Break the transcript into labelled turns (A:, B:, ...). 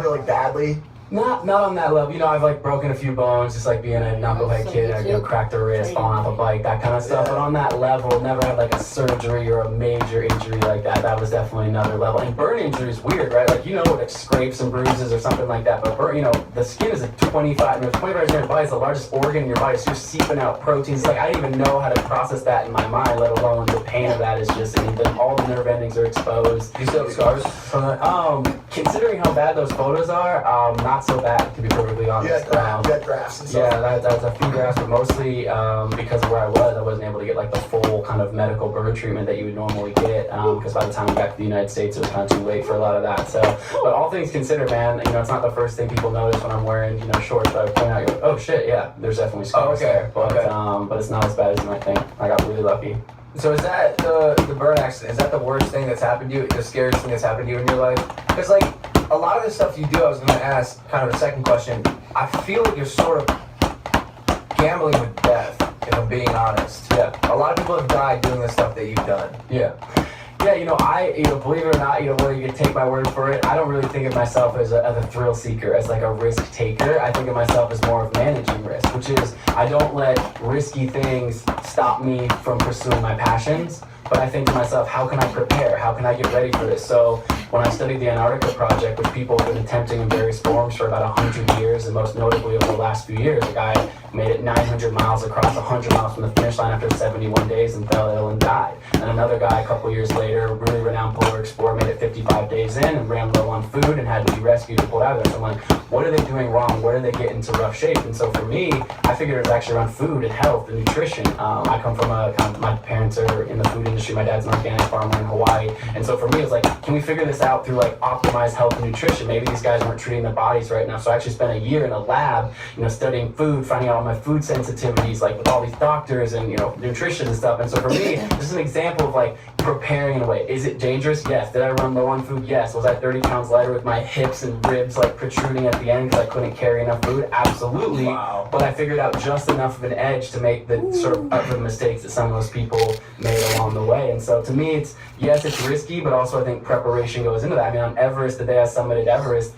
A: ever like badly?
B: Not on that level. You know, I've like broken a few bones, just like being a knucklehead kid. I cracked a wrist, falling off a bike, that kind of stuff. But on that level, never had like a surgery or a major injury like that. That was definitely another level. And burn injury is weird, right? Like, you know, like scrapes and bruises or something like that. But burn, you know, the skin is a 25 in your body is the largest organ in your body. So you're seeping out proteins. Like, I didn't even know how to process that in my mind, let alone the pain of that is just, I mean, all the nerve endings are exposed.
A: Do you still have scars from that?
B: Considering how bad those photos are, not so bad, to be perfectly honest.
A: You had grafts and stuff?
B: Yeah, that's a few grafts, but mostly because of where I wasn't able to get like the full kind of medical burn treatment that you would normally get, because by the time I got to the United States, it was kind of too late for a lot of that. So, but all things considered, man, you know, it's not the first thing people notice when I'm wearing, you know, shorts, but I point out, you're like, oh shit, yeah, there's definitely scars there. But, but it's not as bad as you might think. I got really lucky.
A: So is that the burn accident, is that the worst thing that's happened to you, the scariest thing that's happened to you in your life? Because like, a lot of the stuff you do, I was going to ask kind of a second question, I feel like you're sort of gambling with death, if I'm being honest.
B: Yeah.
A: A lot of people have died doing the stuff that you've done.
B: Yeah. Yeah, you know, believe it or not, you know, whether you can take my word for it, I don't really think of myself as a thrill seeker, as like a risk taker. I think of myself as more of managing risk, which is I don't let risky things stop me from pursuing my passions. But I think to myself, how can I prepare? How can I get ready for this? So when I studied the Antarctica Project, which people have been attempting in various forms for about 100 years, and most notably over the last few years, a guy made it 900 miles across 100 miles from the finish line after 71 days and fell ill and died. And another guy a couple years later, a really renowned polar explorer, made it 55 days in and ran low on food and had to be rescued and pulled out of there. So I'm like, what are they doing wrong? Where did they get into rough shape? And so for me, I figured it was actually around food and health and nutrition. I come from my parents are in the food industry. My dad's an organic farmer in Hawaii. And so for me, it's like, can we figure this out through like optimized health and nutrition? Maybe these guys weren't treating their bodies right now. So I actually spent a year in a lab, you know, studying food, finding out all my food sensitivities, like with all these doctors and, you know, nutrition and stuff. And so for me, this is an example of like preparing in a way. Is it dangerous? Yes. Did I run low on food? Yes. Was I 30 pounds lighter with my hips and ribs like protruding at the end because I couldn't carry enough food? Absolutely.
A: Wow.
B: But I figured out just enough of an edge to make the sort of up for the mistakes that some of those people made along the way. And so to me, it's risky, but also I think preparation goes into that. I mean, on Everest, the day I summited Everest,